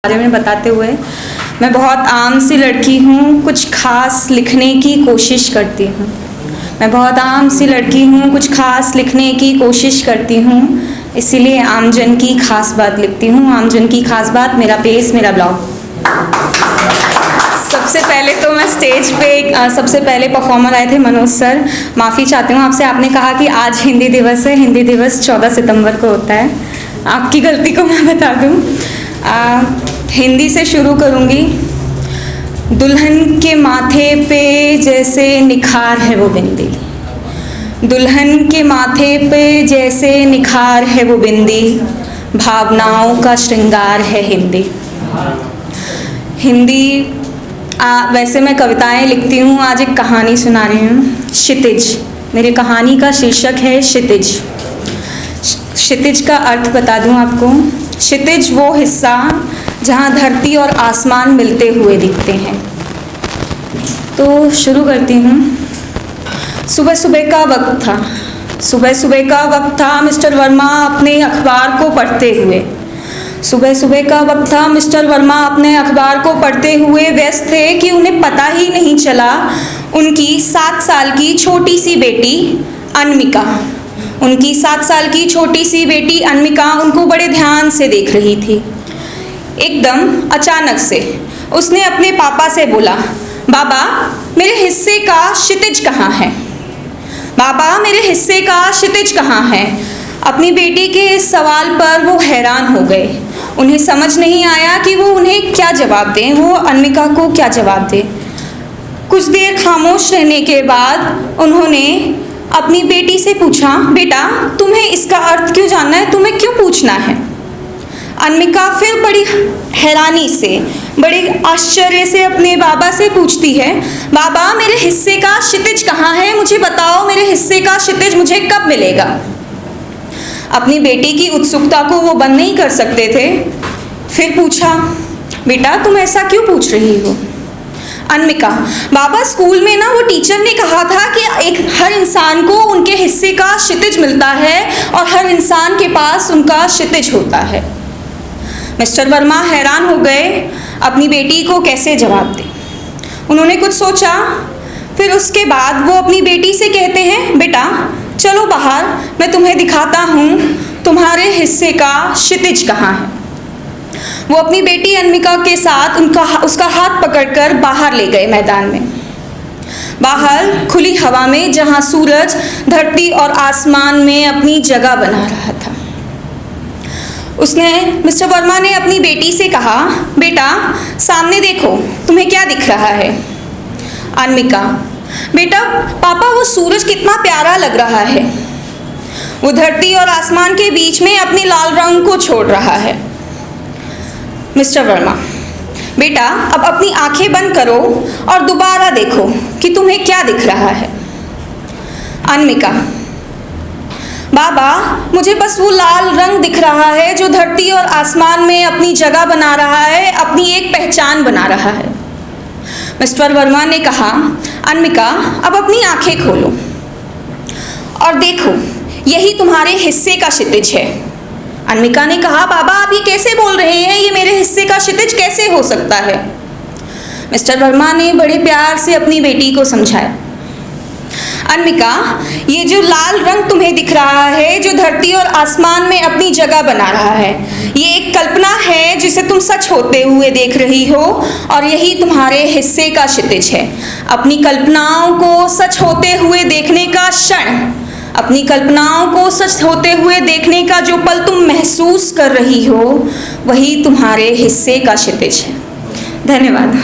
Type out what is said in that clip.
बारे में बताते हुए, मैं बहुत आम सी लड़की हूँ, कुछ खास लिखने की कोशिश करती हूँ। मैं बहुत आम सी लड़की हूँ, कुछ खास लिखने की कोशिश करती हूँ, इसीलिए आमजन की खास बात लिखती हूँ। आमजन की खास बात, मेरा पेज, मेरा ब्लॉग। सबसे पहले तो मैं स्टेज पे सबसे पहले परफॉर्मर आए थे मनोज सर, माफ़ी चाहती हूँ आपसे। आपने कहा कि आज हिंदी दिवस है, हिंदी दिवस 14 सितंबर को होता है। आपकी गलती को मैं बता दूँ, हिंदी से शुरू करूँगी। दुल्हन के माथे पे जैसे निखार है वो बिंदी, दुल्हन के माथे पे जैसे निखार है वो बिंदी, भावनाओं का श्रृंगार है हिंदी। हिंदी वैसे मैं कविताएं लिखती हूँ, आज एक कहानी सुना रही हूँ। क्षितिज, मेरी कहानी का शीर्षक है क्षितिज। क्षितिज का अर्थ बता दूँ आपको। क्षितिज वो हिस्सा जहाँ धरती और आसमान मिलते हुए दिखते हैं। तो शुरू करती हूँ। सुबह सुबह का वक्त था, सुबह सुबह का वक्त था, मिस्टर वर्मा अपने अखबार को पढ़ते हुए। सुबह सुबह का वक्त था, मिस्टर वर्मा अपने अखबार को पढ़ते हुए व्यस्त थे कि उन्हें पता ही नहीं चला उनकी 7 साल की छोटी सी बेटी अनमिका, उनकी 7 साल की छोटी सी बेटी अनमिका उनको बड़े ध्यान से देख रही थी। एकदम अचानक से उसने अपने पापा से बोला, बाबा मेरे हिस्से का क्षितिज कहाँ है? बाबा मेरे हिस्से का क्षितिज कहाँ है? अपनी बेटी के इस सवाल पर वो हैरान हो गए। उन्हें समझ नहीं आया कि वो उन्हें क्या जवाब दें, वो अनमिका को क्या जवाब दें। कुछ देर खामोश रहने के बाद उन्होंने अपनी बेटी से पूछा, बेटा तुम्हें इसका अर्थ क्यों जानना है, तुम्हें क्यों पूछना है? अनमिका फिर बड़ी हैरानी से, बड़े आश्चर्य से अपने बाबा से पूछती है, बाबा मेरे हिस्से का क्षितिज कहाँ है? मुझे बताओ, मेरे हिस्से का क्षितिज मुझे कब मिलेगा? अपनी बेटी की उत्सुकता को वो बंद नहीं कर सकते थे। फिर पूछा, बेटा तुम ऐसा क्यों पूछ रही हो? अनमिका, बाबा स्कूल में ना वो टीचर ने कहा था कि हर इंसान को उनके हिस्से का क्षितिज मिलता है और हर इंसान के पास उनका क्षितिज होता है। मिस्टर वर्मा हैरान हो गए, अपनी बेटी को कैसे जवाब दें। उन्होंने कुछ सोचा, फिर उसके बाद वो अपनी बेटी से कहते हैं, बेटा चलो बाहर, मैं तुम्हें दिखाता हूँ तुम्हारे हिस्से का क्षितिज कहाँ है। वो अपनी बेटी अनमिका के साथ उसका हाथ पकड़कर बाहर ले गए मैदान में। बाहर खुली हवा में, जहाँ सूरज धरती और आसमान में अपनी जगह बना रहा था। मिस्टर वर्मा ने अपनी बेटी से कहा, बेटा सामने देखो, तुम्हें क्या दिख रहा है? अनमिका, बेटा पापा वो सूरज कितना प्यारा लग रहा है, वो धरती और आसमान के बीच में अपनी लाल रंग को छोड़ रहा है। मिस्टर वर्मा, बेटा अब अपनी आंखें बंद करो और दोबारा देखो कि तुम्हें क्या दिख रहा है। अनमिका, बाबा मुझे बस वो लाल रंग दिख रहा है जो धरती और आसमान में अपनी जगह बना रहा है, अपनी एक पहचान बना रहा है। मिस्टर वर्मा ने कहा, अनमिका अब अपनी आंखें खोलो और देखो, यही तुम्हारे हिस्से का क्षितिज है। अनमिका ने कहा, बाबा आप ये कैसे बोल रहे हैं, ये मेरे हिस्से का क्षितिज कैसे हो सकता है? मिस्टर वर्मा ने बड़े प्यार से अपनी बेटी को समझाया, अनमिका ये जो लाल रंग तुम्हें दिख रहा है, जो धरती और आसमान में अपनी जगह बना रहा है, ये एक कल्पना है जिसे तुम सच होते हुए देख रही हो और यही तुम्हारे हिस्से का क्षितिज है। अपनी कल्पनाओं को सच होते हुए देखने का क्षण, अपनी कल्पनाओं को सच होते हुए देखने का जो पल तुम महसूस कर रही हो, वही तुम्हारे हिस्से का क्षितिज है। धन्यवाद।